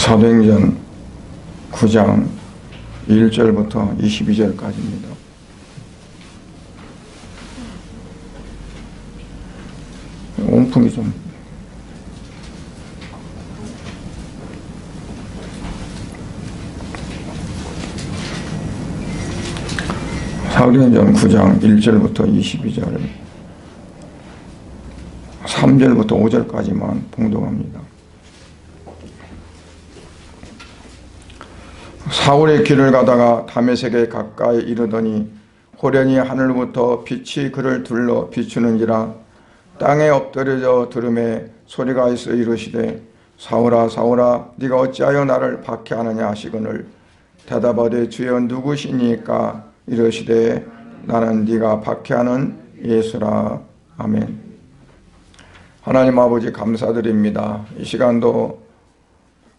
사도행전 9장 1절부터 22절까지입니다. 온풍이 좀 사도행전 9장 1절부터 22절 3절부터 5절까지만 봉독합니다. 사울의 길을 가다가 다메섹에 가까이 이르더니 호련히 하늘로부터 빛이 그를 둘러 비추는지라. 땅에 엎드려져 들음에 소리가 있어 이르시되 사울아 사울아 네가 어찌하여 나를 박해하느냐 하시거늘 대답하되 주여 누구시니까 이르시되 나는 네가 박해하는 예수라. 아멘. 하나님 아버지 감사드립니다. 이 시간도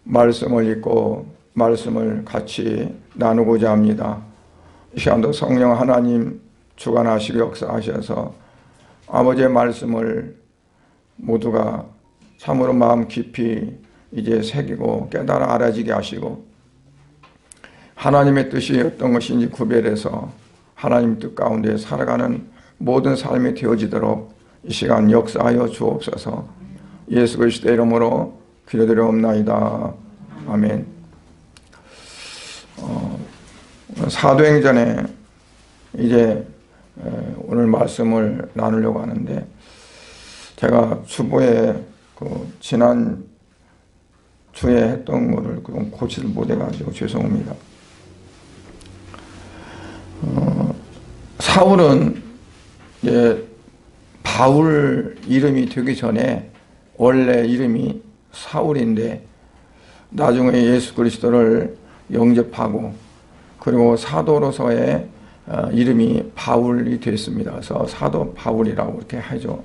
말씀을 읽고 말씀을 같이 나누고자 합니다. 이 시간도 성령 하나님 주관하시고 역사하셔서 아버지의 말씀을 모두가 참으로 마음 깊이 이제 새기고 깨달아 알아지게 하시고 하나님의 뜻이 어떤 것인지 구별해서 하나님 뜻 가운데 살아가는 모든 삶이 되어지도록 이 시간 역사하여 주옵소서. 예수 그리스도의 이름으로 기도드리옵나이다. 아멘. 사도행전에 이제 오늘 말씀을 나누려고 하는데 제가 주보에 지난 주에 했던 거를 좀 고치를 못해가지고 죄송합니다. 사울은 이제 바울 이름이 되기 전에 원래 이름이 사울인데 나중에 예수 그리스도를 영접하고 그리고 사도로서의 이름이 바울이 됐습니다. 그래서 사도 바울이라고 이렇게 하죠.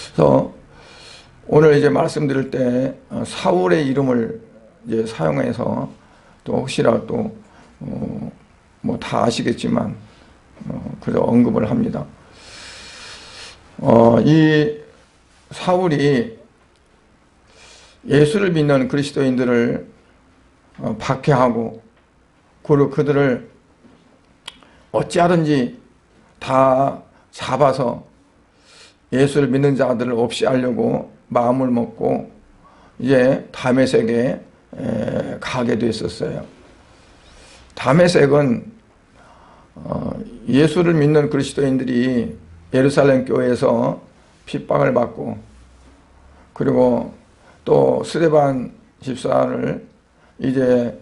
그래서 오늘 이제 말씀드릴 때 사울의 이름을 이제 사용해서 또 혹시라도 또 뭐 다 아시겠지만 그래서 언급을 합니다. 이 사울이 예수를 믿는 그리스도인들을 박해하고 그리고 그들을 어찌하든지 다 잡아서 예수를 믿는 자들을 없이 하려고 마음을 먹고 이제 다메섹에 가게 됐었어요. 다메섹은 예수를 믿는 그리스도인들이 예루살렘 교회에서 핍박을 받고 그리고 또 스데반 집사를 이제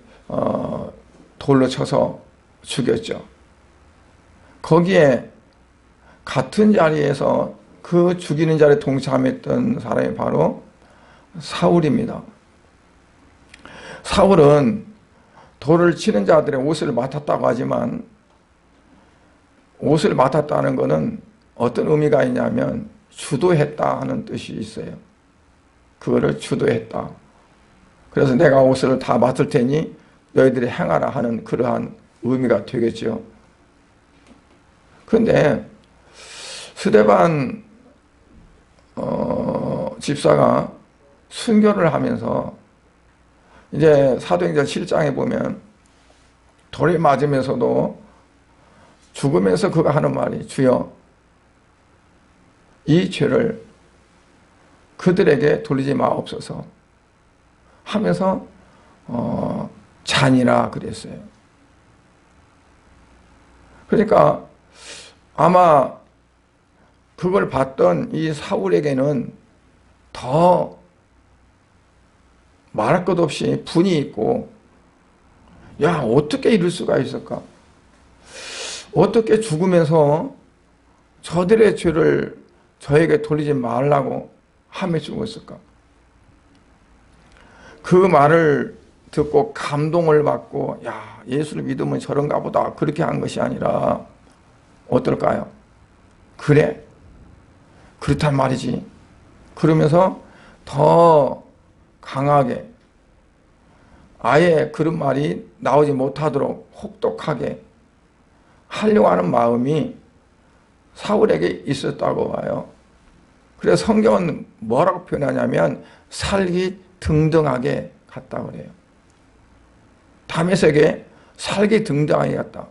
돌로 쳐서 죽였죠. 거기에 같은 자리에서 그 죽이는 자리에 동참했던 사람이 바로 사울입니다. 사울은 돌을 치는 자들의 옷을 맡았다고 하지만 옷을 맡았다는 것은 어떤 의미가 있냐면 주도했다 하는 뜻이 있어요. 그거를 주도했다. 그래서 내가 옷을 다 맡을 테니 너희들이 행하라 하는 그러한 의미가 되겠죠. 그런데 스데반 집사가 순교를 하면서 이제 사도행전 7장에 보면 돌에 맞으면서도 죽으면서 그가 하는 말이 주여 이 죄를 그들에게 돌리지 마옵소서 하면서 잔이라 그랬어요. 그러니까 아마 그걸 봤던 이 사울에게는 더 말할 것 없이 분이 있고 야 어떻게 이럴 수가 있을까? 어떻게 죽으면서 저들의 죄를 저에게 돌리지 말라고 하며 죽었을까? 그 말을 듣고 감동을 받고 야 예수를 믿으면 저런가 보다 그렇게 한 것이 아니라 어떨까요? 그래? 그렇단 말이지. 그러면서 더 강하게 아예 그런 말이 나오지 못하도록 혹독하게 하려고 하는 마음이 사울에게 있었다고 봐요. 그래서 성경은 뭐라고 표현하냐면 살기 등등하게 갔다 그래요. 다메섹에 살기 등등하게 갔다.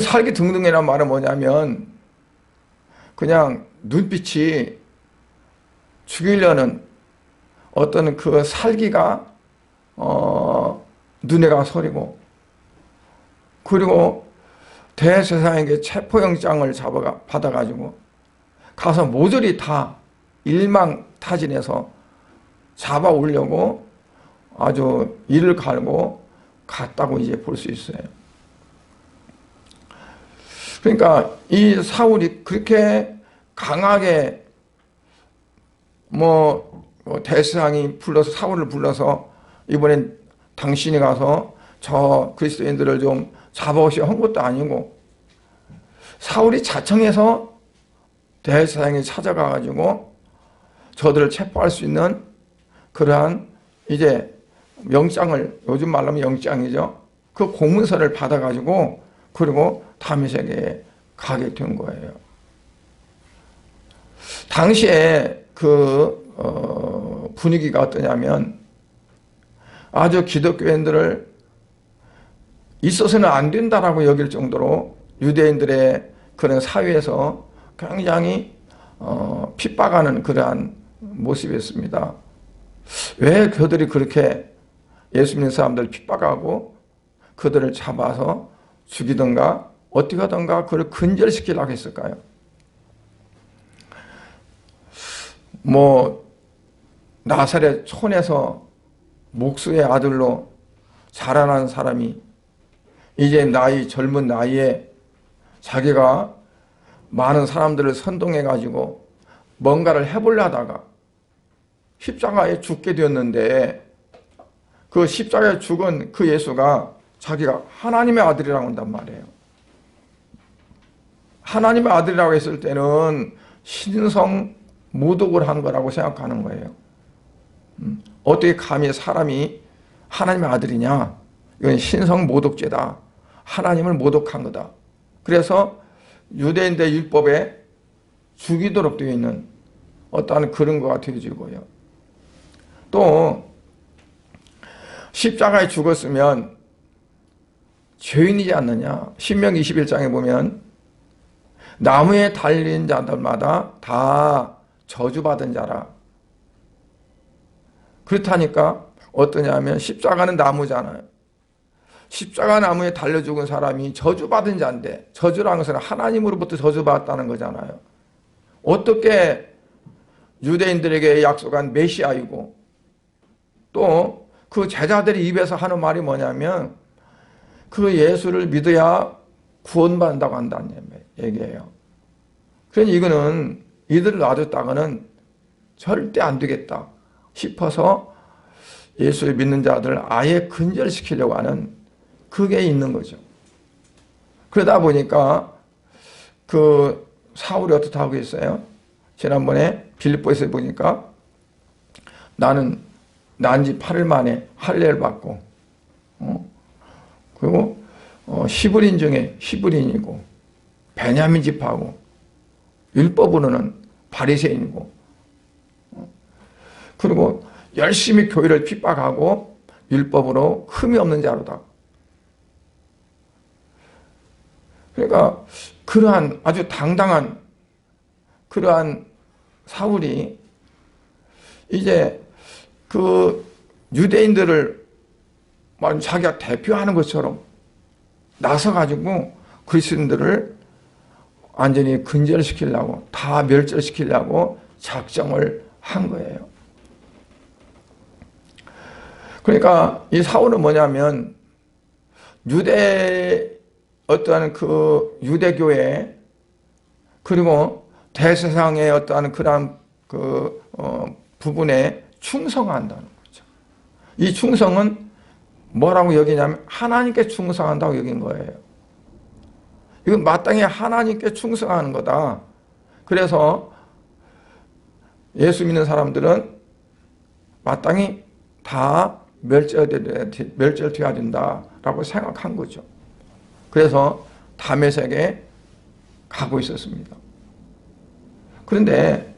살기 등등이라는 말은 뭐냐면 그냥 눈빛이 죽이려는 어떤 그 살기가 눈에가 소리고, 그리고 대제사장에게 체포영장을 받아가지고 가서 모조리 다 일망타진해서 잡아오려고 아주 이를 갈고 갔다고 이제 볼 수 있어요. 그러니까 이 사울이 그렇게 강하게 대제사장이 불러서 사울을 불러서 이번엔 당신이 가서 저 그리스도인들을 좀 잡아오시오 한 것도 아니고, 사울이 자청해서 대제사장이 찾아가가지고 저들을 체포할 수 있는 그러한 이제 영장을, 요즘 말로 하면 영장이죠. 그 공문서를 받아가지고 그리고 다메섹에 가게 된 거예요. 당시에 그 분위기가 어떠냐면 아주 기독교인들을 있어서는 안 된다라고 여길 정도로 유대인들의 그런 사회에서 굉장히 핍박하는 그러한 모습이었습니다. 왜 그들이 그렇게 예수 믿는 사람들을 핍박하고 그들을 잡아서 죽이던가 어떻게 하던가 그를 근절시키려고 했을까요? 나사렛 촌에서 목수의 아들로 자라난 사람이 이제 젊은 나이에 자기가 많은 사람들을 선동해가지고 뭔가를 해보려 하다가 십자가에 죽게 되었는데, 그 십자가에 죽은 그 예수가 자기가 하나님의 아들이라고 한단 말이에요. 하나님의 아들이라고 했을 때는 신성 모독을 한 거라고 생각하는 거예요. 어떻게 감히 사람이 하나님의 아들이냐? 이건 신성 모독죄다. 하나님을 모독한 거다. 그래서 유대인들 율법에 죽이도록 되어 있는 어떠한 그런 거가 되어지고요. 또 십자가에 죽었으면 죄인이지 않느냐. 신명기 21장에 보면 나무에 달린 자들마다 다 저주받은 자라. 그렇다니까 어떠냐면 십자가는 나무잖아요. 십자가 나무에 달려 죽은 사람이 저주받은 자인데, 저주라는 것은 하나님으로부터 저주받았다는 거잖아요. 어떻게 유대인들에게 약속한 메시아이고 또 그 제자들이 입에서 하는 말이 뭐냐면 그 예수를 믿어야 구원받는다고 한다는 얘기예요. 그러니 이거는 이들을 놔뒀다가는 절대 안 되겠다 싶어서 예수를 믿는 자들을 아예 근절시키려고 하는 그게 있는 거죠. 그러다 보니까 그 사울이 어떻게 하고 있어요? 지난번에 빌립보에서 보니까 나는 난지 8일 만에 할례를 받고, 그리고 히브리인 중에 히브리인이고 베냐민 지파고 율법으로는 바리새인이고, 그리고 열심히 교회를 핍박하고 율법으로 흠이 없는 자로다. 그러니까 그러한 아주 당당한 그러한 사울이 이제 그 유대인들을 자기가 대표하는 것처럼 나서가지고 그리스도인들을 완전히 근절시키려고, 다 멸절시키려고 작정을 한 거예요. 그러니까 이 사울은 뭐냐면 어떠한 그 유대교회 그리고 대세상의 어떠한 그러한 부분에 충성한다는 거죠. 이 충성은 뭐라고 여기냐면 하나님께 충성한다고 여긴 거예요. 이건 마땅히 하나님께 충성하는 거다. 그래서 예수 믿는 사람들은 마땅히 다 멸절되어야 된다라고 생각한 거죠. 그래서 다메섹에 가고 있었습니다. 그런데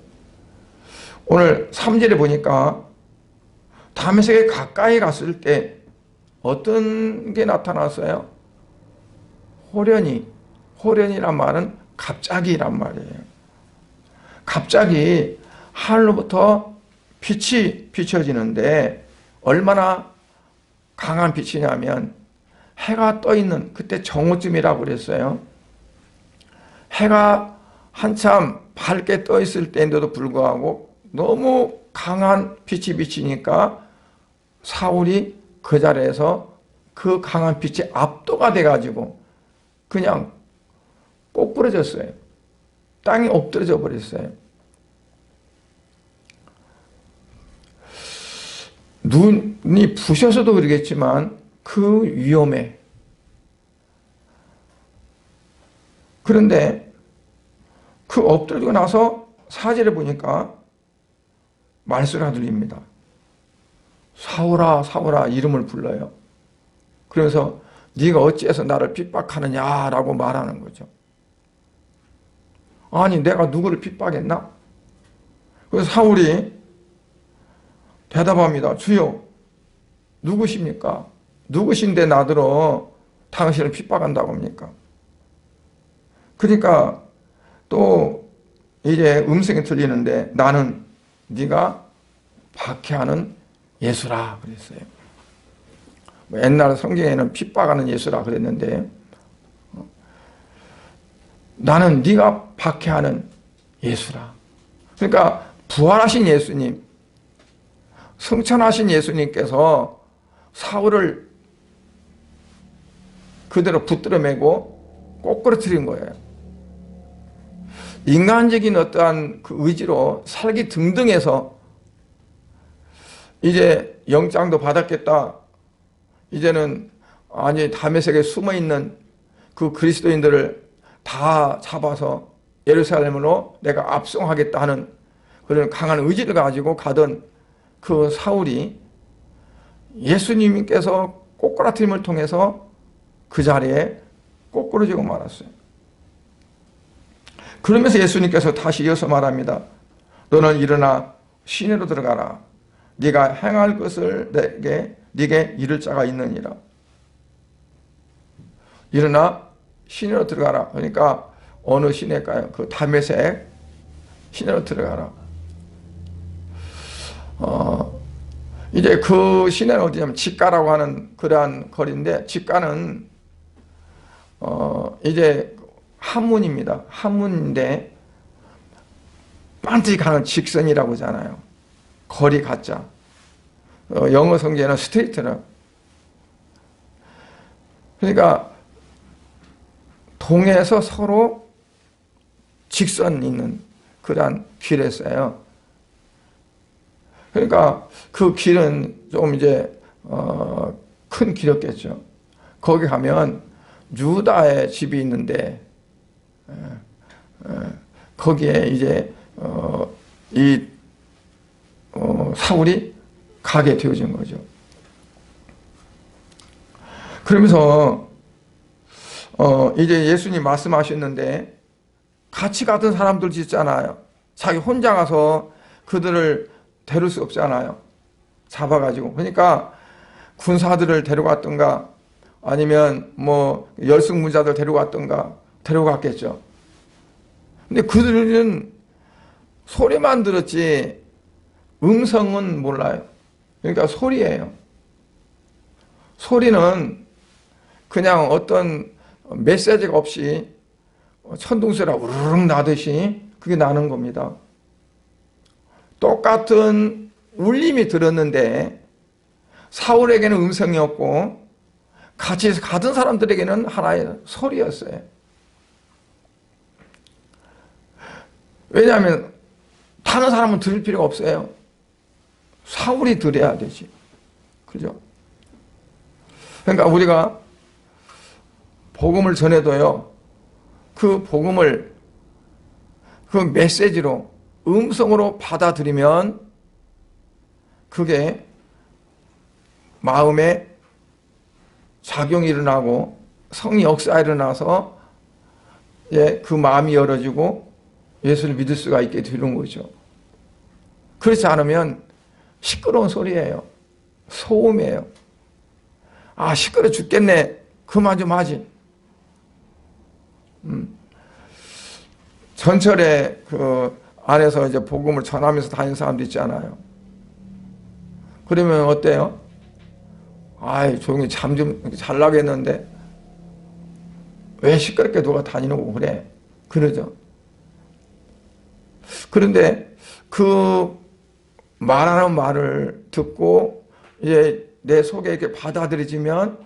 오늘 3절에 보니까 다메섹에 가까이 갔을 때 어떤 게 나타났어요? 호련이란 말은 갑자기란 말이에요. 갑자기 하늘로부터 빛이 비춰지는데 얼마나 강한 빛이냐면 해가 떠 있는 그때 정오쯤이라고 그랬어요. 해가 한참 밝게 떠 있을 때인데도 불구하고 너무 강한 빛이 비치니까 사울이 그 자리에서 그 강한 빛에 압도가 돼가지고 그냥 꼬꾸라졌어요. 땅에 엎드려져 버렸어요. 눈이 부셔서도 그러겠지만 그 위험에. 그런데 그 엎드리고 나서 사절에 보니까 말소리가 들립니다. 사울아 사울아 이름을 불러요. 그래서 네가 어찌해서 나를 핍박하느냐라고 말하는 거죠. 아니 내가 누구를 핍박했나? 그래서 사울이 대답합니다. 주여 누구십니까? 누구신데 나더러 당신을 핍박한다고 합니까? 그러니까 또 이제 음성이 들리는데 나는 네가 박해하는 예수라 그랬어요. 옛날 성경에는 핍박하는 예수라 그랬는데 나는 네가 박해하는 예수라. 그러니까 부활하신 예수님, 승천하신 예수님께서 사울을 그대로 붙들어 매고 꼬꾸라뜨린 거예요. 인간적인 어떠한 그 의지로 살기 등등해서 이제 영장도 받았겠다. 이제는 아니 다메섹에 숨어있는 그 그리스도인들을 다 잡아서 예루살렘으로 내가 압송하겠다 하는 그런 강한 의지를 가지고 가던 그 사울이 예수님께서 꼬꾸라트림을 통해서 그 자리에 꼬꾸라지고 말았어요. 그러면서 예수님께서 다시 이어서 말합니다. 너는 일어나 시내로 들어가라. 네가 행할 것을 네게 이를 자가 있느니라. 일어나 시내로 들어가라. 그러니까 어느 시내일까요? 그 다메섹 시내로 들어가라. 이제 그 시내는 어디냐면 직가라고 하는 그러한 거리인데 직가는 이제 한문입니다. 한문인데 반드시 가는 직선이라고 하잖아요. 거리 가짜. 영어 성경에는 스트레이트라. 그러니까 동에서 서로 직선 있는 그러한 길이었어요. 그러니까 그 길은 좀 이제 큰 길이었겠죠. 거기 가면 유다의 집이 있는데 거기에 이제 사울이 가게 되어진 거죠. 그러면서 이제 예수님 말씀하셨는데 같이 가던 사람들 있잖아요. 자기 혼자 가서 그들을 데릴 수 없잖아요. 잡아가지고. 그러니까 군사들을 데려갔던가 아니면 뭐 열승문자들 데려갔던가 데려갔겠죠. 근데 그들은 소리만 들었지 음성은 몰라요. 그러니까 소리예요. 소리는 그냥 어떤 메시지가 없이 천둥소리가 우르르 나듯이 그게 나는 겁니다. 똑같은 울림이 들었는데 사울에게는 음성이었고 같이 가던 사람들에게는 하나의 소리였어요. 왜냐하면 다른 사람은 들을 필요가 없어요. 사울이 들어야 되지. 그죠? 그러니까 우리가 복음을 전해도요, 그 복음을 그 메시지로 음성으로 받아들이면 그게 마음에 작용이 일어나고 성의 역사가 일어나서 그 마음이 열어지고 예수를 믿을 수가 있게 되는 거죠. 그렇지 않으면 시끄러운 소리예요. 소음이에요. 아, 시끄러 죽겠네. 그만 좀 하지. 전철에 그 안에서 이제 복음을 전하면서 다니는 사람도 있잖아요. 그러면 어때요? 아이, 조용히 잠 좀 잘 나겠는데 왜 시끄럽게 누가 다니는 거 그래? 그러죠. 그런데 그 말하는 말을 듣고 이제 내 속에 이렇게 받아들여지면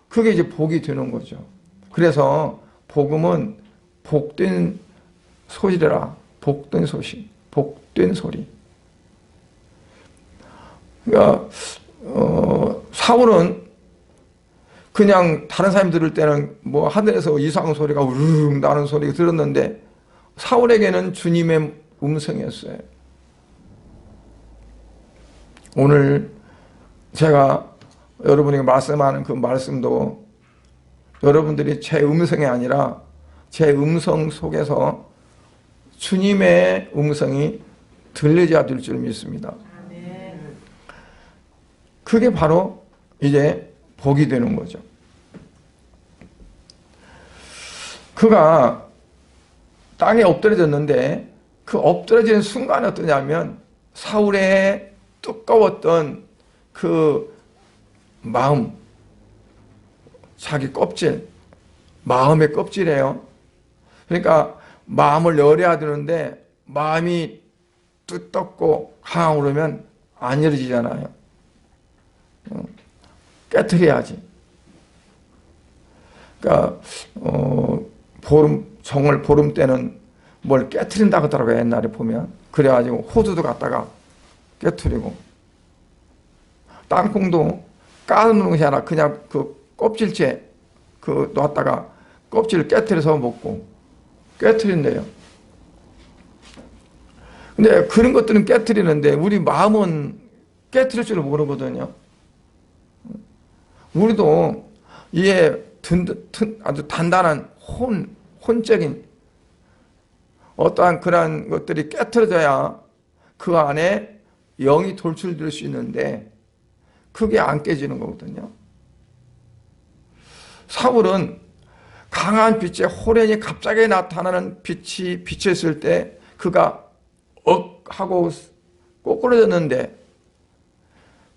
그게 이제 복이 되는 거죠. 그래서 복음은 복된 소리라. 복된 소식, 복된 소리. 그러니까 사울은 그냥 다른 사람이 들을 때는 뭐 하늘에서 이상한 소리가 우르르 나는 소리가 들었는데 사울에게는 주님의 음성이었어요. 오늘 제가 여러분에게 말씀하는 그 말씀도 여러분들이 제 음성이 아니라 제 음성 속에서 주님의 음성이 들려져야 될 줄 믿습니다. 그게 바로 이제 복이 되는 거죠. 그가 땅에 엎드려졌는데 그 엎드려지는 순간이 어떠냐면 사울의 두꺼웠던 그 마음, 자기 껍질, 마음의 껍질이에요. 그러니까 마음을 열어야 되는데 마음이 두텁고 강하고 그러면 안 열어지잖아요. 깨트려야지. 그러니까 정월 보름 때는 뭘 깨트린다고 하더라고요. 옛날에 보면. 그래가지고 호두도 갖다가 깨트리고 땅콩도 까는 것이 아니라 그냥 그 껍질째 그 놨다가 껍질을 깨트려서 먹고 깨트린대요. 근데 그런 것들은 깨트리는데 우리 마음은 깨트릴 줄 모르거든요. 우리도 이에 아주 단단한 혼적인 어떠한 그런 것들이 깨트려져야 그 안에 영이 돌출될 수 있는데 그게 안 깨지는 거거든요. 사울은 강한 빛에 호련히 갑자기 나타나는 빛이 비쳤을 때 그가 억 하고 꼬꾸라졌는데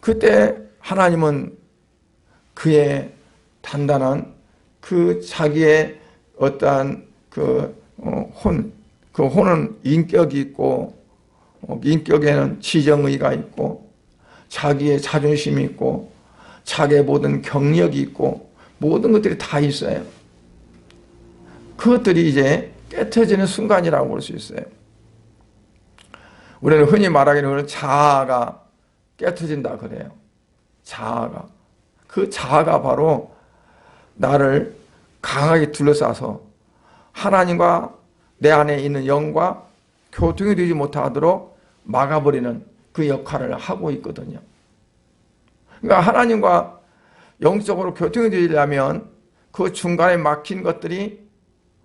그때 하나님은 그의 단단한 그 자기의 어떠한 그 혼은 인격이 있고 인격에는 지정의가 있고 자기의 자존심이 있고 자기의 모든 경력이 있고 모든 것들이 다 있어요. 그것들이 이제 깨트려지는 순간이라고 볼 수 있어요. 우리는 흔히 말하기는 자아가 깨트려진다 그래요. 자아가. 그 자아가 바로 나를 강하게 둘러싸서 하나님과 내 안에 있는 영과 교통이 되지 못하도록 막아버리는 그 역할을 하고 있거든요. 그러니까 하나님과 영적으로 교통이 되려면 그 중간에 막힌 것들이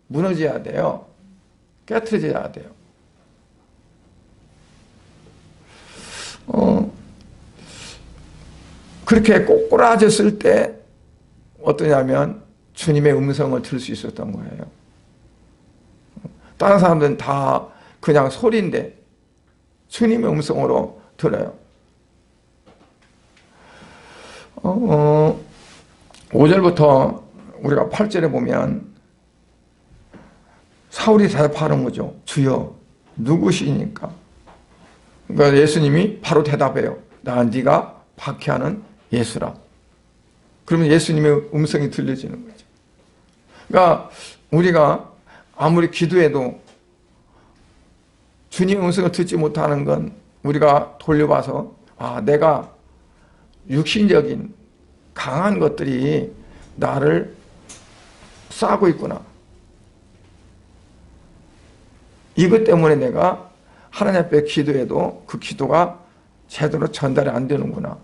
무너져야 돼요. 깨트려져야 돼요. 그렇게 꼬꾸라졌을 때 어떠냐면 주님의 음성을 들을 수 있었던 거예요. 다른 사람들은 다 그냥 소리인데 주님의 음성으로 들어요. 5절부터 우리가 8절에 보면 사울이 대답하는 거죠. 주여 누구시니까? 그러니까 예수님이 바로 대답해요. 나 네가 박해하는 예수라. 그러면 예수님의 음성이 들려지는 거죠. 그러니까 우리가 아무리 기도해도 주님의 음성을 듣지 못하는 건 우리가 돌려봐서 내가 육신적인 강한 것들이 나를 싸고 있구나. 이것 때문에 내가 하나님 앞에 기도해도 그 기도가 제대로 전달이 안 되는구나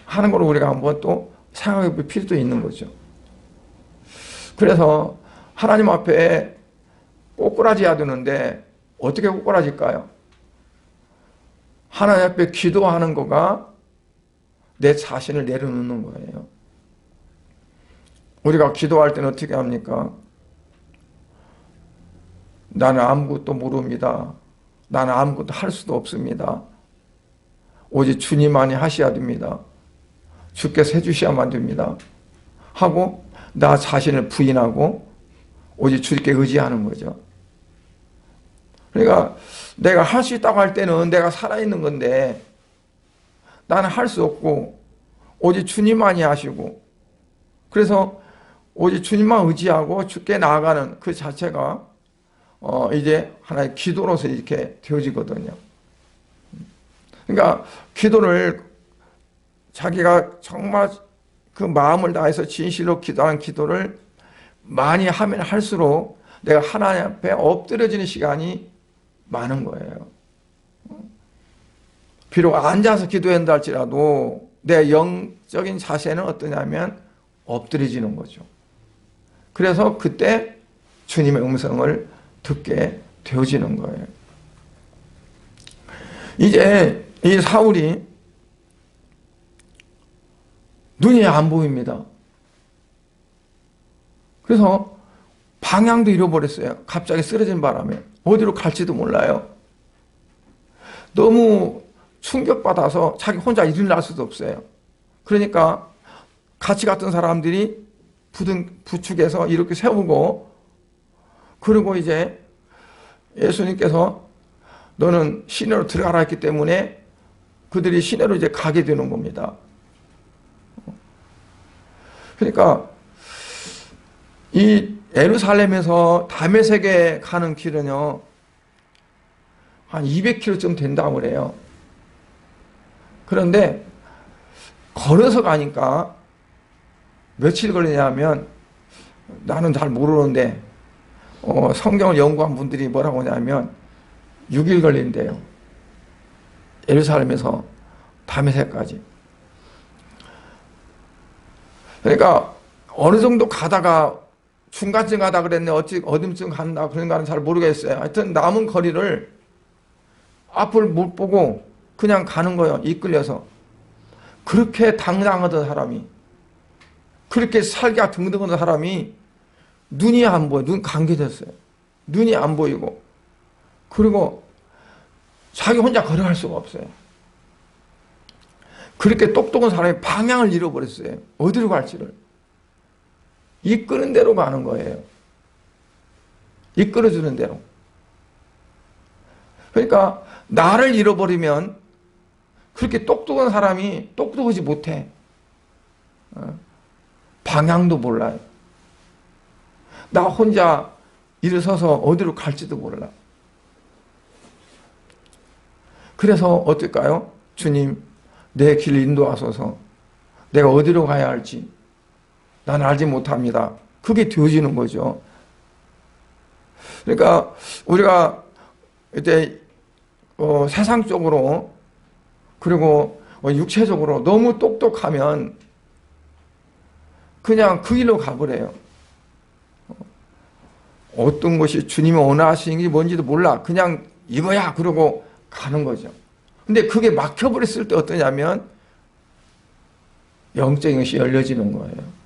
하는 걸 우리가 한번 또 생각해 볼 필요도 있는 거죠. 그래서 하나님 앞에 꼬꾸라져야 되는데 어떻게 꼬꾸라질까요? 하나님 앞에 기도하는 거가 내 자신을 내려놓는 거예요. 우리가 기도할 때는 어떻게 합니까? 나는 아무것도 모릅니다. 나는 아무것도 할 수도 없습니다. 오직 주님만이 하셔야 됩니다. 주께서 해주셔야만 됩니다. 하고 나 자신을 부인하고 오직 주께 의지하는 거죠. 그러니까 내가 할 수 있다고 할 때는 내가 살아있는 건데 나는 할 수 없고 오직 주님만이 하시고, 그래서 오직 주님만 의지하고 주께 나아가는 그 자체가 이제 하나의 기도로서 이렇게 되어지거든요. 그러니까 기도를 자기가 정말 그 마음을 다해서 진실로 기도하는 기도를 많이 하면 할수록 내가 하나님 앞에 엎드려지는 시간이 많은 거예요. 비록 앉아서 기도한다 할지라도 내 영적인 자세는 어떠냐면 엎드려지는 거죠. 그래서 그때 주님의 음성을 듣게 되어지는 거예요. 이제 이 사울이 눈이 안 보입니다. 그래서 방향도 잃어버렸어요. 갑자기 쓰러진 바람에 어디로 갈지도 몰라요. 너무 충격받아서 자기 혼자 일어날 수도 없어요. 그러니까 같이 갔던 사람들이 부축해서 이렇게 세우고, 그리고 이제 예수님께서 너는 시내로 들어가라 했기 때문에 그들이 시내로 이제 가게 되는 겁니다. 그러니까 이 예루살렘에서 다메섹에 가는 길은요 한 200km쯤 된다고 그래요. 그런데 걸어서 가니까 며칠 걸리냐면, 나는 잘 모르는데 성경을 연구한 분들이 뭐라고 하냐면 6일 걸린대요. 예루살렘에서 다메섹까지. 그러니까 어느 정도 가다가 중간쯤 가다 그랬네, 어디쯤 간다 그런가는 잘 모르겠어요. 하여튼 남은 거리를 앞을 못 보고 그냥 가는 거예요. 이끌려서. 그렇게 당당하던 사람이, 그렇게 살기가 등등한 사람이 눈이 안 보여. 눈 감겨졌어요. 눈이 안 보이고, 그리고 자기 혼자 걸어갈 수가 없어요. 그렇게 똑똑한 사람이 방향을 잃어버렸어요. 어디로 갈지를. 이끄는 대로 가는 거예요. 이끌어주는 대로. 그러니까 나를 잃어버리면 그렇게 똑똑한 사람이 똑똑하지 못해. 방향도 몰라요. 나 혼자 일어서서 어디로 갈지도 몰라. 그래서 어떨까요? 주님, 내 길 인도하소서. 내가 어디로 가야 할지 난 알지 못합니다. 그게 되어지는 거죠. 그러니까 우리가 이제 세상적으로 그리고 육체적으로 너무 똑똑하면 그냥 그 길로 가버려요. 어떤 것이 주님이 원하시는 게 뭔지도 몰라. 그냥 이거야 그러고 가는 거죠. 근데 그게 막혀버렸을 때 어떠냐면 영적인 것이 열려지는 거예요.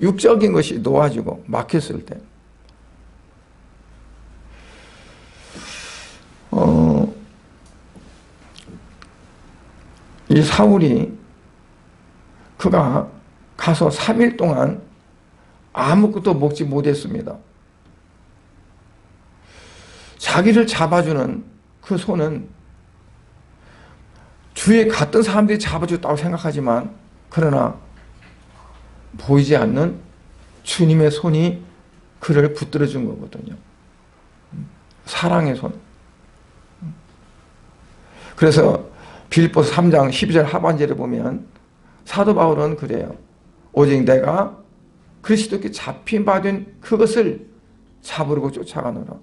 육적인 것이 놓아지고 막혔을 때. 이 사울이 그가 가서 3일 동안 아무것도 먹지 못했습니다. 자기를 잡아주는 그 손은 주위에 갔던 사람들이 잡아줬다고 생각하지만, 그러나 보이지 않는 주님의 손이 그를 붙들어 준 거거든요. 사랑의 손. 그래서 빌립보서 3장 12절 하반절에 보면 사도 바울은 그래요. 오직 내가 그리스도께 잡힌 바 된 그것을 잡으려고 쫓아가노라.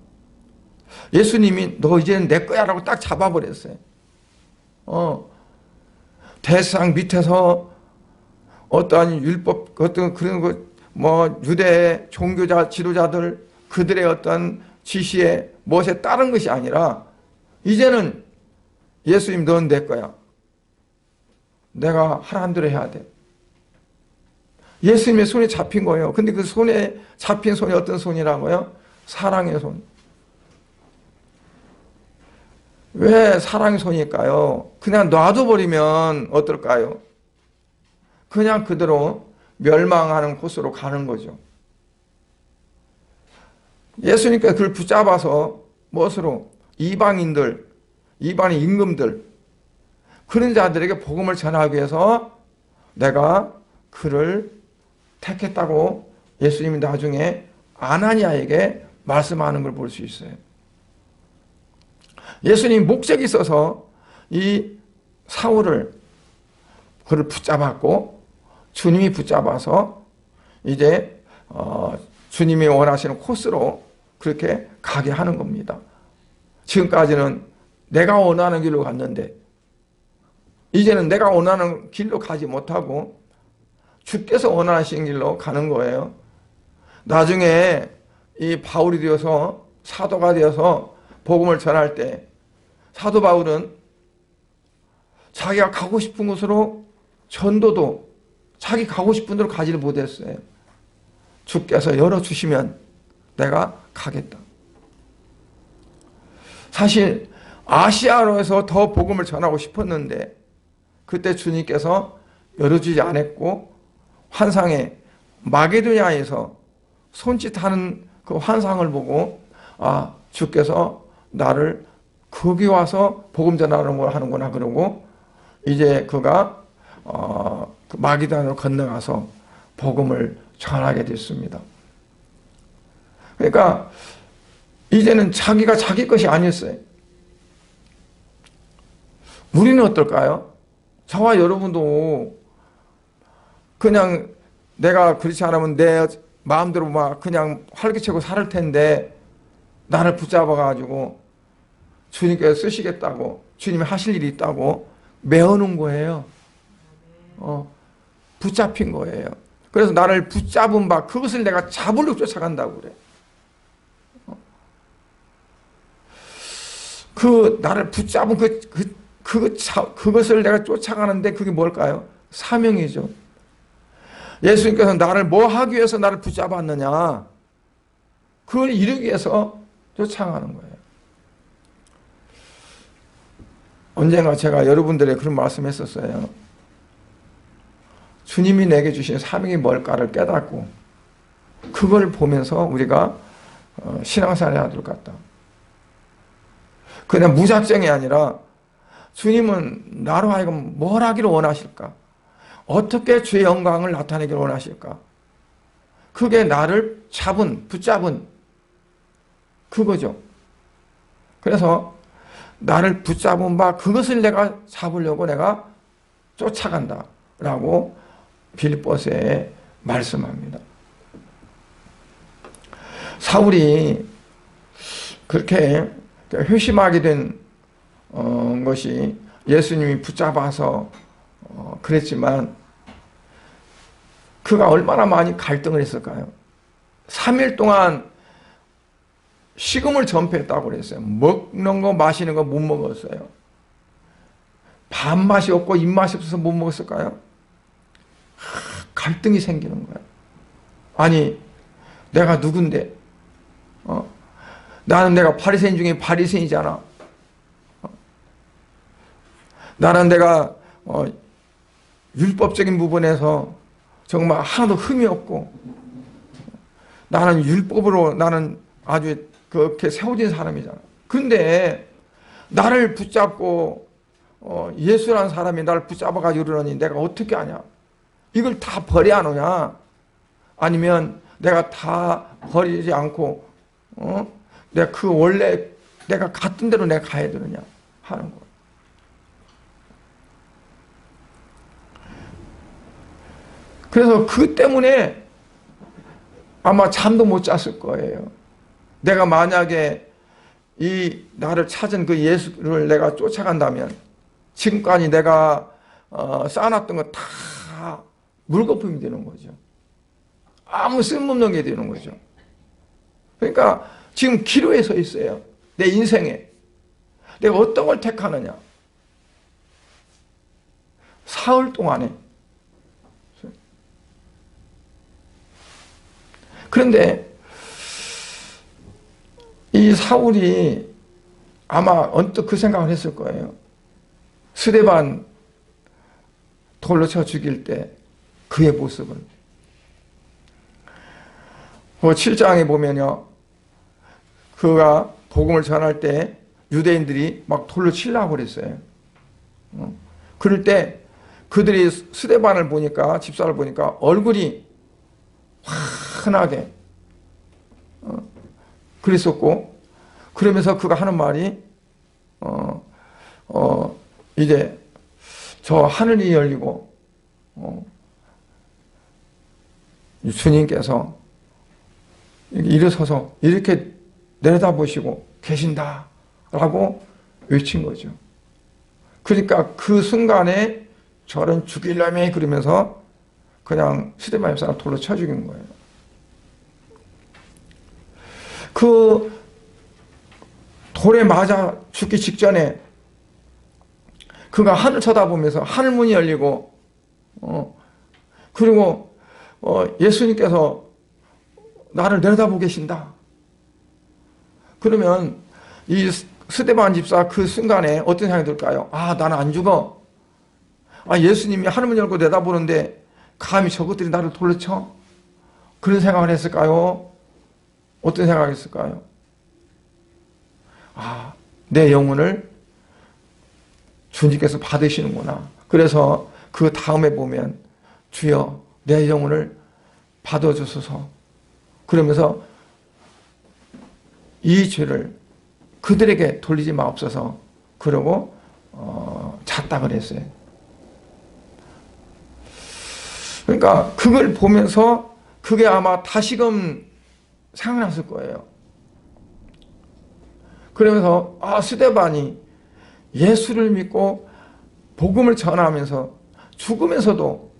예수님이 너 이제는 내 거야 라고 딱 잡아버렸어요. 대상 밑에서 어떠한 율법, 어떤 그런 유대 종교자, 지도자들, 그들의 어떤 지시에 무엇에 따른 것이 아니라, 이제는 예수님 넌 내 거야. 내가 하라는 대로 해야 돼. 예수님의 손에 잡힌 거예요. 근데 그 손에 잡힌 손이 어떤 손이라고요? 사랑의 손. 왜 사랑의 손일까요? 그냥 놔둬버리면 어떨까요? 그냥 그대로 멸망하는 곳으로 가는 거죠. 예수님께서 그를 붙잡아서 무엇으로? 이방인들, 이방인 임금들, 그런 자들에게 복음을 전하기 위해서 내가 그를 택했다고 예수님이 나중에 아나니아에게 말씀하는 걸 볼 수 있어요. 예수님 목적이 있어서 이 사울을 그를 붙잡았고 주님이 붙잡아서 이제 주님이 원하시는 코스로 그렇게 가게 하는 겁니다. 지금까지는 내가 원하는 길로 갔는데 이제는 내가 원하는 길로 가지 못하고 주께서 원하시는 길로 가는 거예요. 나중에 이 바울이 되어서 사도가 되어서 복음을 전할 때 사도 바울은 자기가 가고 싶은 곳으로 전도도 자기 가고 싶은 데로 가지를 못했어요. 주께서 열어주시면 내가 가겠다. 사실 아시아로에서 더 복음을 전하고 싶었는데 그때 주님께서 열어주지 않았고 환상에 마게도냐에서 손짓하는 그 환상을 보고 주께서 나를 거기 와서 복음 전하는 걸 하는구나 그러고 이제 그가 그 마게도냐로 건너가서 복음을 전하게 됐습니다. 그러니까 이제는 자기가 자기 것이 아니었어요. 우리는 어떨까요? 저와 여러분도 그냥 내가 그렇지 않으면 내 마음대로 막 그냥 활기차고 살 텐데 나를 붙잡아가지고 주님께서 쓰시겠다고 주님이 하실 일이 있다고 메어놓은 거예요. 붙잡힌 거예요. 그래서 나를 붙잡은 바 그것을 내가 잡으려고 쫓아간다고 그래. 그 나를 붙잡은 그것을 내가 쫓아가는데 그게 뭘까요? 사명이죠. 예수님께서 나를 뭐 하기 위해서 나를 붙잡았느냐? 그걸 이루기 위해서 쫓아가는 거예요. 언젠가 제가 여러분들의 그런 말씀했었어요. 주님이 내게 주신 사명이 뭘까를 깨닫고 그걸 보면서 우리가 신앙생활을 해야 될 것 같다. 그냥 무작정이 아니라 주님은 나로 하여금 뭘 하기를 원하실까? 어떻게 주의 영광을 나타내기를 원하실까? 그게 나를 붙잡은 그거죠. 그래서 나를 붙잡은 바 그것을 내가 잡으려고 내가 쫓아간다 라고 빌립보서에 말씀합니다. 사울이 그렇게 회심하게 된 것이 예수님이 붙잡아서 그랬지만 그가 얼마나 많이 갈등을 했을까요? 3일 동안 식음을 전폐했다고 그랬어요. 먹는 거 마시는 거 못 먹었어요. 밥맛이 없고 입맛이 없어서 못 먹었을까요? 갈등이 생기는 거예요. 아니 내가 누군데 나는 내가 바리새인 중에 바리새인이잖아. 나는 내가 율법적인 부분에서 정말 하나도 흠이 없고 나는 율법으로 나는 아주 그렇게 세워진 사람이잖아. 근데 나를 붙잡고 예수라는 사람이 나를 붙잡아가지고 그러니 내가 어떻게 하냐? 이걸 다 버려야 하느냐? 아니면 내가 다 버리지 않고 내가 원래 내가 갔던 대로 내가 가야 되느냐 하는 거예요. 그래서 그 때문에 아마 잠도 못 잤을 거예요. 내가 만약에 이 나를 찾은 그 예수를 내가 쫓아간다면 지금까지 내가 쌓아놨던 거 다 물거품이 되는 거죠. 아무 쓸모없는 게 되는 거죠. 그러니까 지금 기로에 서 있어요. 내 인생에. 내가 어떤 걸 택하느냐. 사흘 동안에. 그런데 이 사울이 아마 언뜻 그 생각을 했을 거예요. 스데반 돌로 쳐 죽일 때 그의 모습을. 7장에 보면요. 그가 복음을 전할 때 유대인들이 막 돌로 치려고 그랬어요. 그럴 때 그들이 스데반을 보니까, 집사를 보니까 얼굴이 환하게 그랬었고, 그러면서 그가 하는 말이 이제 저 하늘이 열리고 주님께서 일어서서 이렇게 내려다보시고 계신다라고 외친 거죠. 그러니까 그 순간에 저런 죽이려면 그러면서 그냥 스데반 집사를 돌로 쳐 죽인 거예요. 그 돌에 맞아 죽기 직전에 그가 하늘 쳐다보면서 하늘 문이 열리고 그리고 예수님께서 나를 내려다보고 계신다. 그러면 이 스데반 집사 그 순간에 어떤 생각이 들까요? 아, 나는 안 죽어. 아, 예수님이 하늘문 열고 내다보는데 감히 저것들이 나를 돌로 쳐? 그런 생각을 했을까요? 어떤 생각을 했을까요? 아, 내 영혼을 주님께서 받으시는구나. 그래서 그 다음에 보면 주여 내 영혼을 받아주소서. 그러면서 이 죄를 그들에게 돌리지 마옵소서. 그러고 잤다 그랬어요. 그러니까 그걸 보면서 그게 아마 다시금 생각났을 거예요. 그러면서 스데반이 예수를 믿고 복음을 전하면서 죽으면서도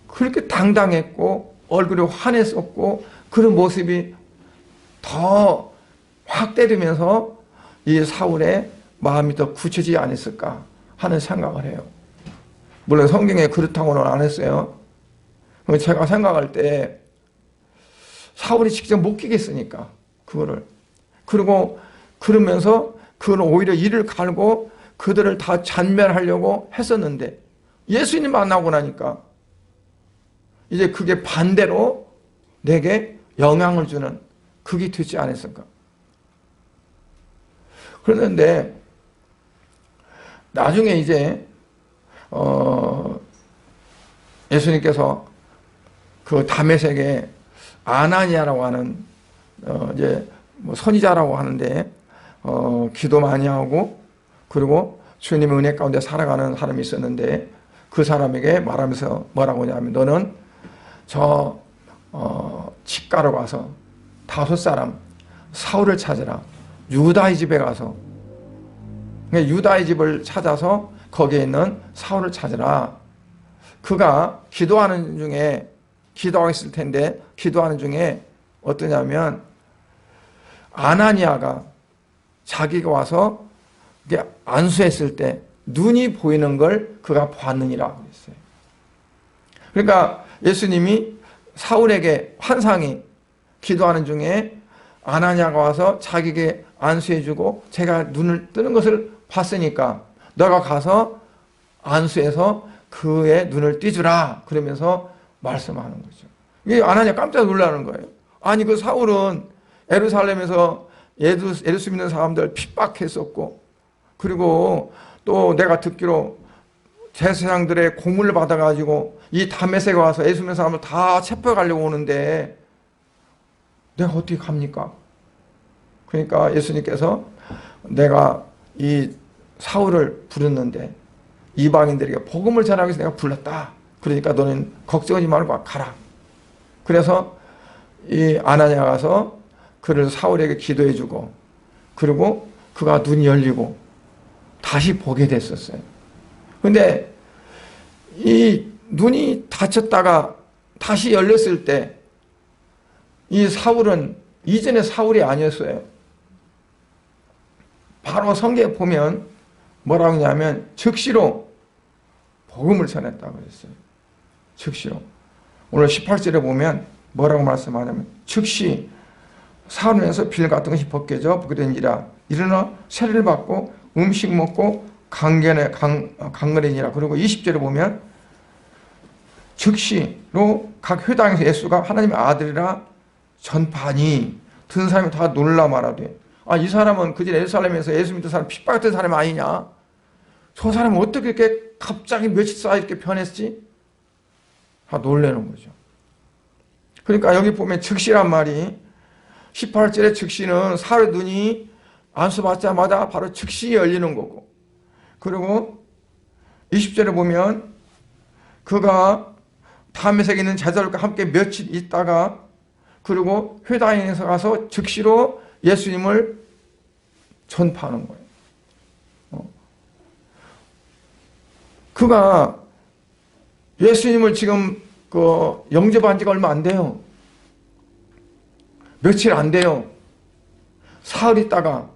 그렇게 당당했고 얼굴이 환했었고 그런 모습이 더 확대되면서 이 사울의 마음이 더 굳혀지지 않았을까 하는 생각을 해요. 물론 성경에 그렇다고는 안 했어요. 제가 생각할 때 사울이 직접 못 끼겠으니까 그거를. 그리고 그러면서 그걸 오히려 이를 갈고 그들을 다 잔멸하려고 했었는데 예수님 만나고 나니까 이제 그게 반대로 내게 영향을 주는 그게 되지 않았을까. 그런데 나중에 이제 예수님께서 그 다메섹에 아나니아라고 하는 이제 뭐 선지자라고 하는데 기도 많이 하고 그리고 주님의 은혜 가운데 살아가는 사람이 있었는데 그 사람에게 말하면서 뭐라고 하냐면 너는 저 집가로 가서 5사람 사울을 찾으라. 유다의 집에 가서 유다의 집을 찾아서 거기에 있는 사울을 찾으라. 그가 기도하는 중에 기도하고 있을 텐데 기도하는 중에 어떠냐면 아나니아가 자기가 와서 안수했을 때 눈이 보이는 걸 그가 봤느니라 그랬어요. 그러니까 예수님이 사울에게 환상이 기도하는 중에 아나니아가 와서 자기에게 안수해주고 제가 눈을 뜨는 것을 봤으니까 너가 가서 안수해서 그의 눈을 띄주라 그러면서 말씀하는 거죠. 이게 아나니아 깜짝 놀라는 거예요. 아니 그 사울은 예루살렘에서 예수 믿는 사람들 핍박했었고 그리고 또 내가 듣기로 제사장들의 고문을 받아가지고 이 다메섹에 와서 예수 믿는 사람을 다 체포해 가려고 오는데 내가 어떻게 갑니까? 그러니까 예수님께서 내가 이 사울을 부르는데 이방인들에게 복음을 전하기 위해서 내가 불렀다. 그러니까 너는 걱정하지 말고 가라. 그래서 이 아나니아가 가서 그를 사울에게 기도해 주고 그리고 그가 눈이 열리고 다시 보게 됐었어요. 근데 이 눈이 닫혔다가 다시 열렸을 때 이 사울은 이전의 사울이 아니었어요. 바로 성경에 보면 뭐라고 하냐면 즉시로 복음을 전했다고 그랬어요. 즉시로. 오늘 18절에 보면 뭐라고 말씀하냐면 즉시 사흘에서 빌 같은 것이 벗겨져 벗겨진지라 일어나 세례를 받고 음식 먹고 강건해지니라. 그리고 20절에 보면 즉시로 각 회당에서 예수가 하나님의 아들이라 전파하니 듣는 사람이 다 놀라 말하되 이 사람은 그전 예루살렘에서 예수 믿는 사람 핍박했던 사람 아니냐? 저 사람은 어떻게 이렇게 갑자기 며칠 사이 이렇게 변했지? 다 놀라는 거죠. 그러니까 여기 보면 즉시란 말이 18절에 즉시는 사흘 눈이 안수받자마자 바로 즉시 열리는 거고, 그리고 20절에 보면 그가 다메섹에 있는 제자들과 함께 며칠 있다가 그리고 회당에서 가서 즉시로 예수님을 전파하는 거예요. 그가 예수님을 지금 영접한 지가 얼마 안 돼요. 며칠 안 돼요. 사흘 있다가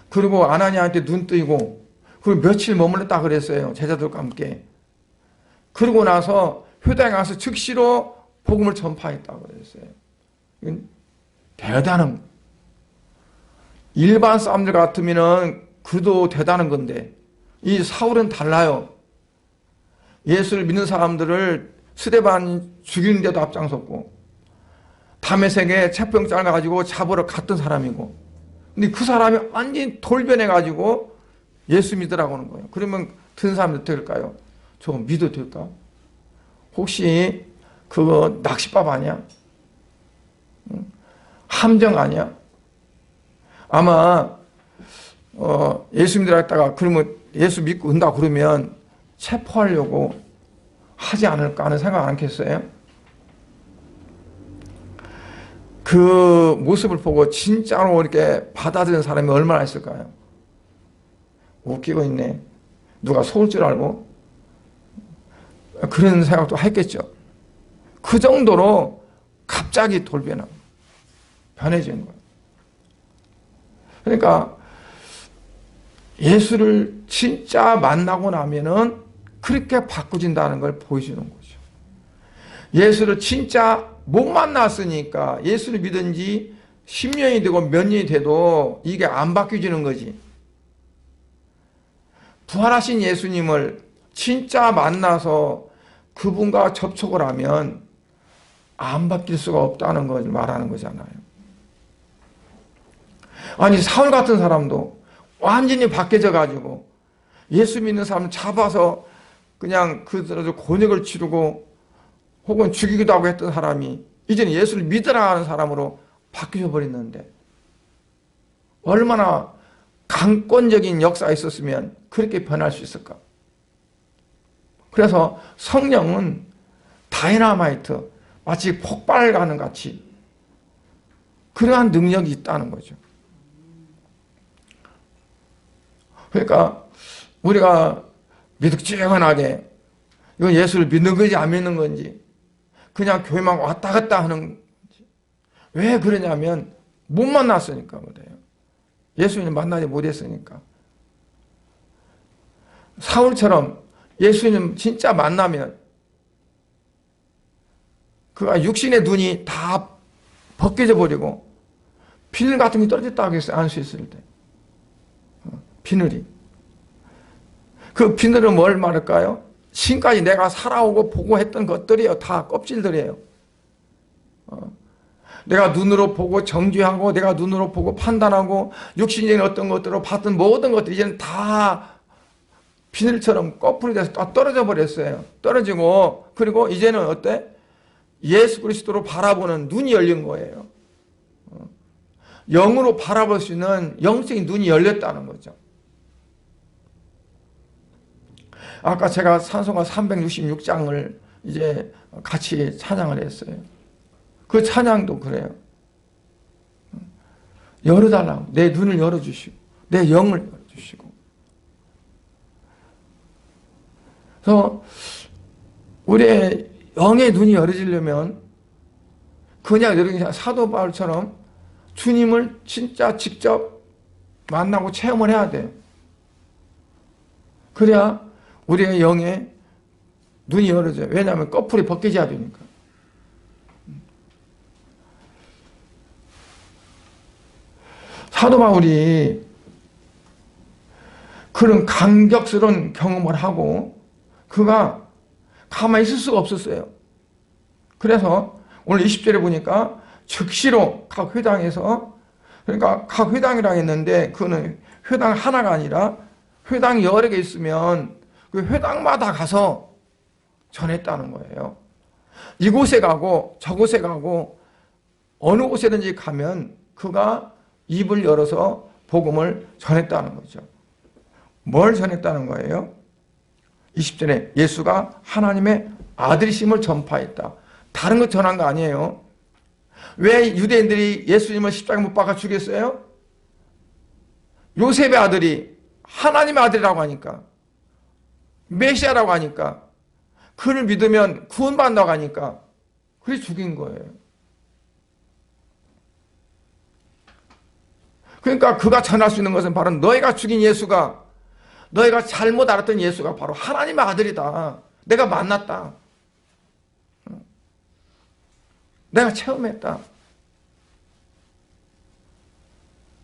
그리고 아나니아한테 눈 뜨이고 그리고 며칠 머물렀다 그랬어요. 제자들과 함께. 그러고 나서 회당에 가서 즉시로 복음을 전파했다고 그랬어요. 이건 대단한 거예요. 일반 사람들 같으면은 그래도 대단한 건데 이 사울은 달라요. 예수를 믿는 사람들을 스데반 죽이는데도 앞장섰고 다메섹에 체포영장을 가지고 잡으러 갔던 사람이고, 근데 그 사람이 완전히 돌변해가지고 예수 믿으라고 하는 거예요. 그러면 듣는 사람들 어떻게 할까요? 저거 믿어도 될까? 혹시 그거 낚시밥 아니야? 함정 아니야? 아마 예수 믿으라 했다가 그러면 예수 믿고 온다 그러면 체포하려고 하지 않을까 하는 생각 안 했겠어요? 그 모습을 보고 진짜로 이렇게 받아들이는 사람이 얼마나 있을까요? 웃기고 있네. 누가 속을 줄 알고? 그런 생각도 했겠죠. 그 정도로 갑자기 돌변하고 변해지는 거예요. 그러니까 예수를 진짜 만나고 나면은 그렇게 바꿔진다는 걸 보여주는 거죠. 예수를 진짜 못 만났으니까 예수를 믿은 지 10년이 되고 몇 년이 돼도 이게 안 바뀌어지는 거지. 부활하신 예수님을 진짜 만나서 그분과 접촉을 하면 안 바뀔 수가 없다는 걸 말하는 거잖아요. 아니 사울 같은 사람도 완전히 바뀌어져 가지고 예수 믿는 사람 잡아서 그냥 그들을 곤욕을 치르고 혹은 죽이기도 하고 했던 사람이 이제는 예수를 믿으라 하는 사람으로 바뀌어 버렸는데 얼마나 강권적인 역사가 있었으면 그렇게 변할 수 있을까? 그래서 성령은 다이나마이트, 마치 폭발가는 같이 그러한 능력이 있다는 거죠. 그러니까 우리가 미득지근하게 이건 예수를 믿는 건지 안 믿는 건지 그냥 교회만 왔다 갔다 하는 건지, 왜 그러냐면 못 만났으니까 그래요. 예수님 만나지 못했으니까. 사울처럼 예수님 진짜 만나면 그가 육신의 눈이 다 벗겨져 버리고 비늘 같은 게 떨어졌다고 했어요. 안수 있을 때. 비늘이. 그 비늘은 뭘 말할까요? 지금까지 내가 살아오고 보고 했던 것들이에요. 다 껍질들이에요. 내가 눈으로 보고 정죄하고 내가 눈으로 보고 판단하고 육신적인 어떤 것들로 봤던 모든 것들이 이제는 다 비늘처럼 거풀이 돼서 다 떨어져 버렸어요. 떨어지고 그리고 이제는 어때? 예수 그리스도로 바라보는 눈이 열린 거예요. 영으로 바라볼 수 있는 영적인 눈이 열렸다는 거죠. 아까 제가 찬송가 366장을 이제 같이 찬양을 했어요. 그 찬양도 그래요. 열어달라고. 내 눈을 열어주시고, 내 영을 열어주시고. 그래서 우리의 영의 눈이 열어지려면 그냥 여러분 사도 바울처럼 주님을 진짜 직접 만나고 체험을 해야 돼요. 그래야 우리의 영의 눈이 열어져요. 왜냐하면 꺼풀이 벗겨져야 되니까. 사도 바울이 그런 감격스러운 경험을 하고 그가 가만히 있을 수가 없었어요. 그래서 오늘 20절에 보니까 즉시로 각 회당에서, 그러니까 각 회당이라고 했는데 그거는 회당 하나가 아니라 회당이 여러 개 있으면 그 회당마다 가서 전했다는 거예요. 이곳에 가고 저곳에 가고 어느 곳에든지 가면 그가 입을 열어서 복음을 전했다는 거죠. 뭘 전했다는 거예요? 20절에 예수가 하나님의 아들이심을 전파했다. 다른 것 전한 거 아니에요. 왜 유대인들이 예수님을 십자가에 못 박아 죽였어요? 요셉의 아들이 하나님의 아들이라고 하니까, 메시아라고 하니까, 그를 믿으면 구원받는다고 하니까 그래서 죽인 거예요. 그러니까 그가 전할 수 있는 것은 바로 너희가 죽인 예수가, 너희가 잘못 알았던 예수가 바로 하나님의 아들이다. 내가 만났다. 내가 체험했다.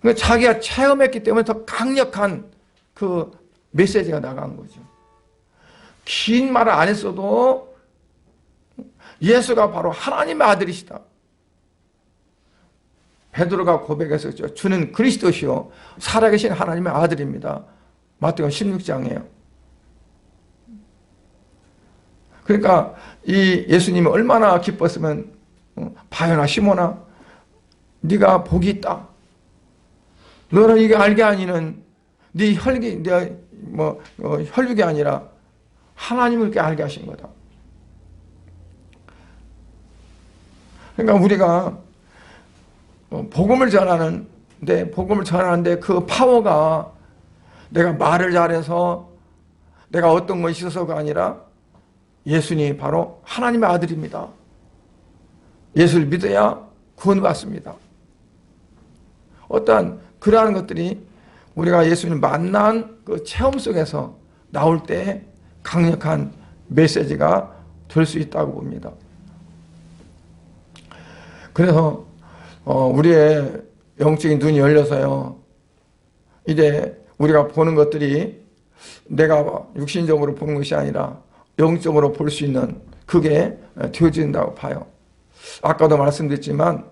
그러니까 자기가 체험했기 때문에 더 강력한 그 메시지가 나간 거죠. 긴 말을 안 했어도 예수가 바로 하나님의 아들이시다. 베드로가 고백했었죠. 주는 그리스도시요 살아계신 하나님의 아들입니다. 마태복음 16장이에요. 그러니까 이 예수님이 얼마나 기뻤으면 바요나 시몬아 네가 복이 있다. 너는 이게 알게 아니는 네 혈기, 혈육이 아니라 하나님을 이렇게 알게 하신 거다. 그러니까 우리가 복음을 전하는데 그 파워가 내가 말을 잘해서 내가 어떤 것이 있어서가 아니라 예수님이 바로 하나님의 아들입니다. 예수를 믿어야 구원받습니다. 어떠한 그러한 것들이 우리가 예수님 만난 그 체험 속에서 나올 때 강력한 메시지가 될 수 있다고 봅니다. 그래서 우리의 영적인 눈이 열려서요. 이제 우리가 보는 것들이 내가 육신적으로 보는 것이 아니라 영적으로 볼 수 있는 그게 되어진다고 봐요. 아까도 말씀드렸지만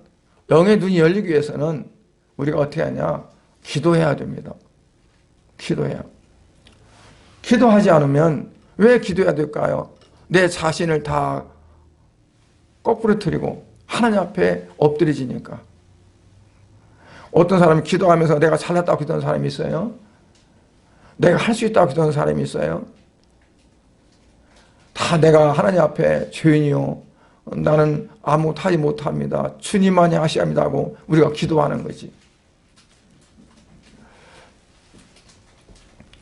영의 눈이 열리기 위해서는 우리가 어떻게 하냐? 기도해야 됩니다. 기도해야. 기도하지 않으면 왜 기도해야 될까요? 내 자신을 다 거꾸로 틀리고 하나님 앞에 엎드려지니까. 어떤 사람이 기도하면서 내가 잘났다고 기도하는 사람이 있어요. 내가 할 수 있다고 기도하는 사람이 있어요. 다 내가 하나님 앞에 죄인이요. 나는 아무것도 하지 못합니다. 주님만이 하셔야 합니다 하고 우리가 기도하는 거지.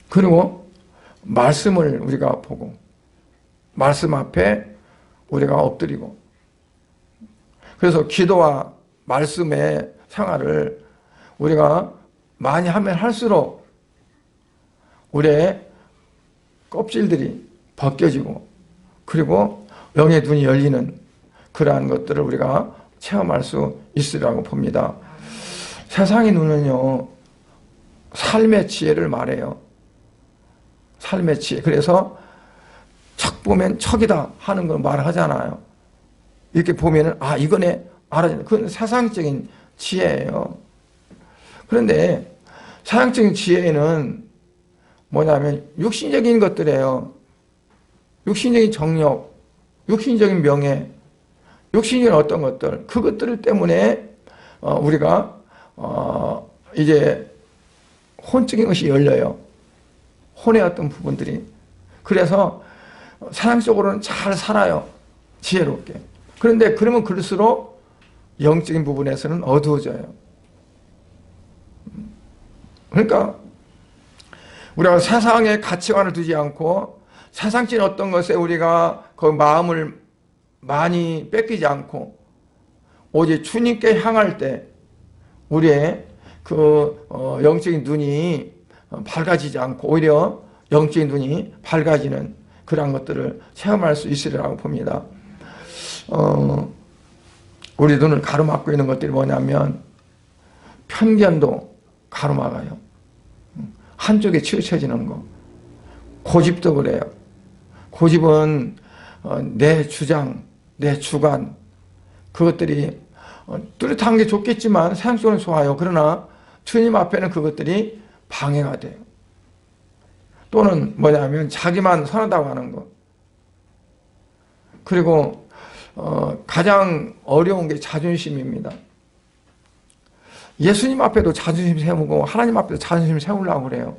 그리고 말씀을 우리가 보고 말씀 앞에 우리가 엎드리고 그래서 기도와 말씀의 생활을 우리가 많이 하면 할수록 우리의 껍질들이 벗겨지고 그리고 영의 눈이 열리는 그러한 것들을 우리가 체험할 수 있으리라고 봅니다. 세상의 눈은요, 삶의 지혜를 말해요. 삶의 지혜. 그래서 척 보면 척이다 하는 걸 말하잖아요. 이렇게 보면은 이거네 알아지는. 그건 세상적인 지혜예요. 그런데 세상적인 지혜는 뭐냐면 육신적인 것들이에요. 육신적인 정력, 육신적인 명예, 육신적인 어떤 것들, 그것들 때문에 우리가 이제 혼적인 것이 열려요. 혼의 어떤 부분들이. 그래서 사랑적으로는 잘 살아요. 지혜롭게. 그런데 그러면 그럴수록 영적인 부분에서는 어두워져요. 그러니까 우리가 세상의 가치관을 두지 않고 세상적인 어떤 것에 우리가 그 마음을 많이 뺏기지 않고 오직 주님께 향할 때 우리의 그 영적인 눈이 밝아지지 않고 오히려 영적인 눈이 밝아지는 그러한 것들을 체험할 수 있으리라고 봅니다. 우리 눈을 가로막고 있는 것들이 뭐냐면 편견도 가로막아요. 한쪽에 치우쳐지는 거. 고집도 그래요. 고집은 내 주장, 내 주관, 그것들이 뚜렷한 게 좋겠지만 세상적으로는 좋아요. 그러나 주님 앞에는 그것들이 방해가 돼요. 또는 뭐냐면 자기만 선하다고 하는 것. 그리고 가장 어려운 게 자존심입니다. 예수님 앞에도 자존심 세우고 하나님 앞에도 자존심 세우려고 그래요.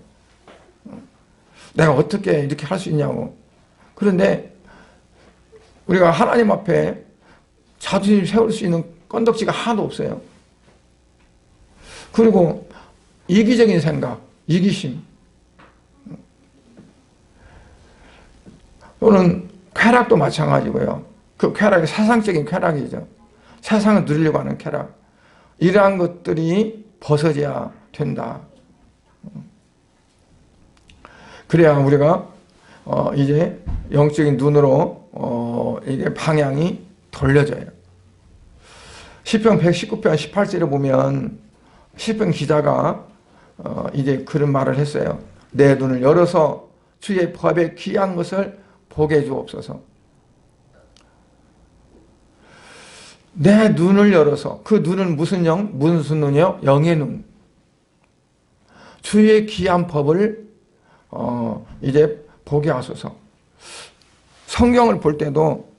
내가 어떻게 이렇게 할 수 있냐고. 그런데 우리가 하나님 앞에 자존심 세울 수 있는 건덕지가 하나도 없어요. 그리고 이기적인 생각, 이기심. 또는 쾌락도 마찬가지고요. 그 쾌락이 세상적인 쾌락이죠. 세상을 누리려고 하는 쾌락. 이러한 것들이 벗어져야 된다. 그래야 우리가 이제 영적인 눈으로 이게 방향이 돌려져요. 시편 119편 18절에 보면 시편 기자가 이제 그런 말을 했어요. 내 눈을 열어서 주의 법에 귀한 것을 보게 주옵소서. 내 눈을 열어서, 그 눈은 무슨 영? 무슨 눈이요? 영의 눈. 주의 귀한 법을 이제 보게 하소서. 성경을 볼 때도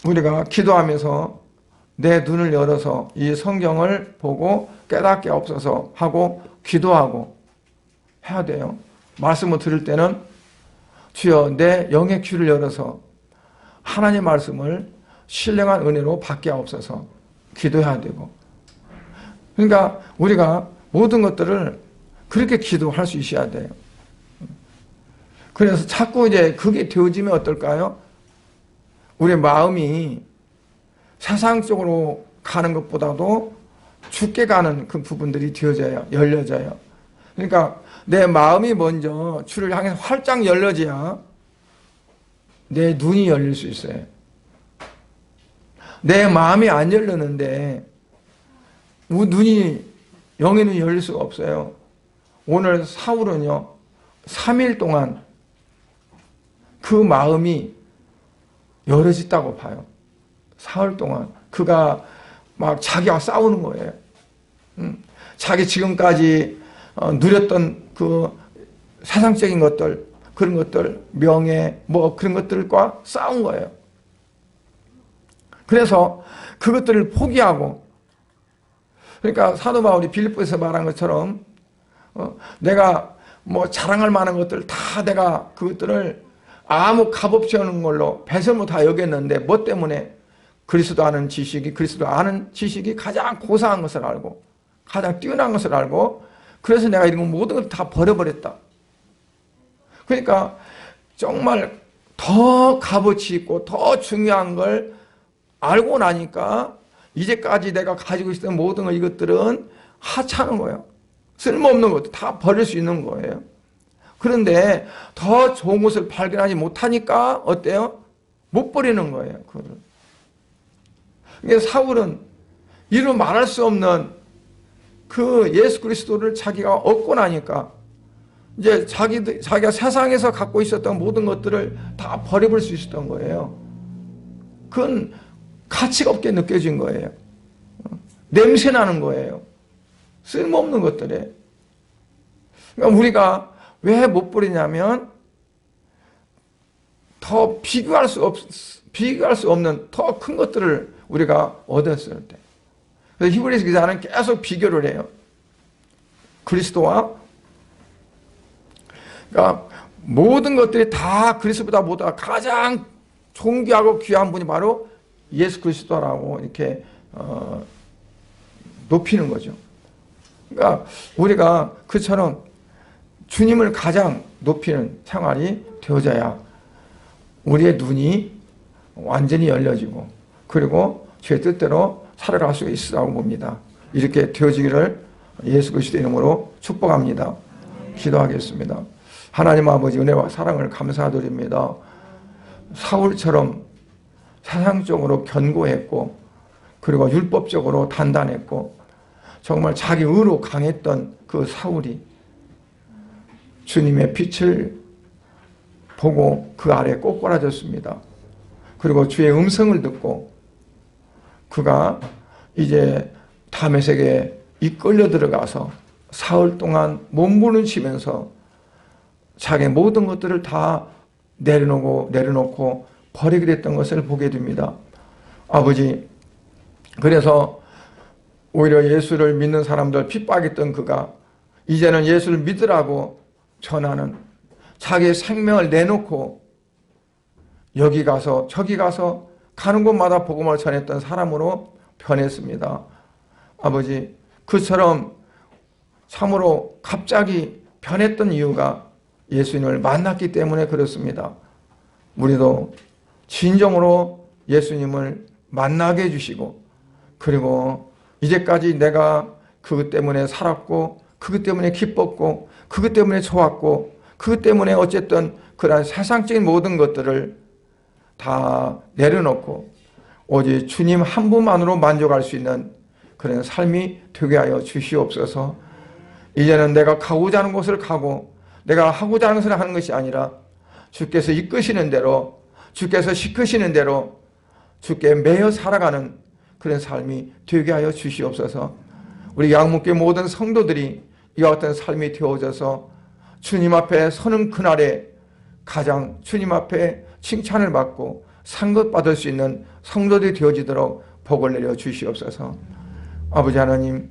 우리가 기도하면서 내 눈을 열어서 이 성경을 보고 깨닫게 없어서 하고 기도하고 해야 돼요. 말씀을 들을 때는 주여 내 영의 귀를 열어서 하나님의 말씀을 신령한 은혜로 받게 하옵소서 기도해야 되고. 그러니까 우리가 모든 것들을 그렇게 기도할 수 있어야 돼요. 그래서 자꾸 이제 그게 되어지면 어떨까요? 우리 마음이 세상 쪽으로 가는 것보다도 죽게 가는 그 부분들이 되어져요. 열려져요. 그러니까 내 마음이 먼저 주를 향해서 활짝 열려져야 내 눈이 열릴 수 있어요. 내 마음이 안 열렸는데 눈이 영의 눈이 열릴 수가 없어요. 오늘 사울은요 3일 동안 그 마음이 열어졌다고 봐요. 사흘 동안 그가 막 자기와 싸우는 거예요. 자기 지금까지 누렸던 그 세상적인 것들, 그런 것들, 명예, 뭐 그런 것들과 싸운 거예요. 그래서 그것들을 포기하고, 그러니까 사도 바울이 빌립보에서 말한 것처럼 내가 뭐 자랑할 만한 것들 다 내가 그것들을 아무 값없이 하는 걸로 배설모 다 여겼는데 뭐 때문에? 그리스도 아는 지식이 가장 고상한 것을 알고 가장 뛰어난 것을 알고, 그래서 내가 이런 모든 걸 다 버려버렸다. 그러니까 정말 더 값어치 있고 더 중요한 걸 알고 나니까 이제까지 내가 가지고 있었던 모든 이것들은 하찮은 거예요. 쓸모없는 것도 다 버릴 수 있는 거예요. 그런데 더 좋은 것을 발견하지 못하니까 어때요? 못 버리는 거예요. 그거를. 그러니까 사울은 이루 말할 수 없는 그 예수 그리스도를 자기가 얻고 나니까 이제 자기가 세상에서 갖고 있었던 모든 것들을 다 버려볼 수 있었던 거예요. 그건 가치가 없게 느껴진 거예요. 냄새 나는 거예요. 쓸모없는 것들에. 그러니까 우리가 왜 못 버리냐면 더 비교할 수 없는 더 큰 것들을 우리가 얻었을 때. 그래서 히브리서 기자는 계속 비교를 해요. 그리스도와. 그러니까 모든 것들이 다 그리스도보다 가장 존귀하고 귀한 분이 바로 예수 그리스도라고 이렇게 높이는 거죠. 그러니까 우리가 그처럼 주님을 가장 높이는 생활이 되어져야 우리의 눈이 완전히 열려지고 그리고 제 뜻대로 살아갈 수 있으라고 봅니다. 이렇게 되어지기를 예수 그리스도의 이름으로 축복합니다. 기도하겠습니다. 하나님 아버지 은혜와 사랑을 감사드립니다. 사울처럼 세상적으로 견고했고 그리고 율법적으로 단단했고 정말 자기 의로 강했던 그 사울이 주님의 빛을 보고 그 아래 꼬꾸라졌습니다. 그리고 주의 음성을 듣고 그가 이제 다메섹에 이끌려 들어가서 사흘 동안 몸부림치면서 자기 모든 것들을 다 내려놓고 버리게 됐던 것을 보게 됩니다. 아버지, 그래서 오히려 예수를 믿는 사람들 핍박했던 그가 이제는 예수를 믿으라고 전하는, 자기의 생명을 내놓고 여기 가서 저기 가서 가는 곳마다 복음을 전했던 사람으로 변했습니다. 아버지, 그처럼 참으로 갑자기 변했던 이유가 예수님을 만났기 때문에 그렇습니다. 우리도 진정으로 예수님을 만나게 해주시고, 그리고 이제까지 내가 그것 때문에 살았고, 그것 때문에 기뻤고, 그것 때문에 좋았고, 그것 때문에 어쨌든 그런 세상적인 모든 것들을 다 내려놓고 오직 주님 한 분만으로 만족할 수 있는 그런 삶이 되게 하여 주시옵소서. 이제는 내가 가고자 하는 곳을 가고 내가 하고자 하는 것을 하는 것이 아니라 주께서 이끄시는 대로, 주께서 시키시는 대로 주께 매여 살아가는 그런 삶이 되게 하여 주시옵소서. 우리 양목교회 모든 성도들이 이와 같은 삶이 되어져서 주님 앞에 서는 그날에 가장 주님 앞에 칭찬을 받고 상급받을 수 있는 성도들이 되어지도록 복을 내려 주시옵소서. 아버지 하나님,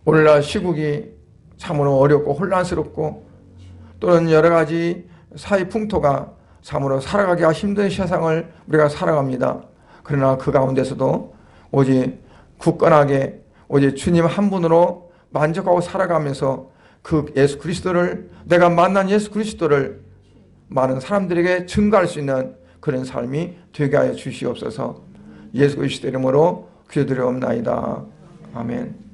오늘날 시국이 참으로 어렵고 혼란스럽고 또는 여러 가지 사회 풍토가 참으로 살아가기가 힘든 세상을 우리가 살아갑니다. 그러나 그 가운데서도 오직 굳건하게 오직 주님 한 분으로 만족하고 살아가면서 그 예수 그리스도를, 내가 만난 예수 그리스도를 많은 사람들에게 증거할 수 있는 그런 삶이 되게 하여 주시옵소서. 예수 그리스도 이름으로 기도드리옵나이다. 아멘.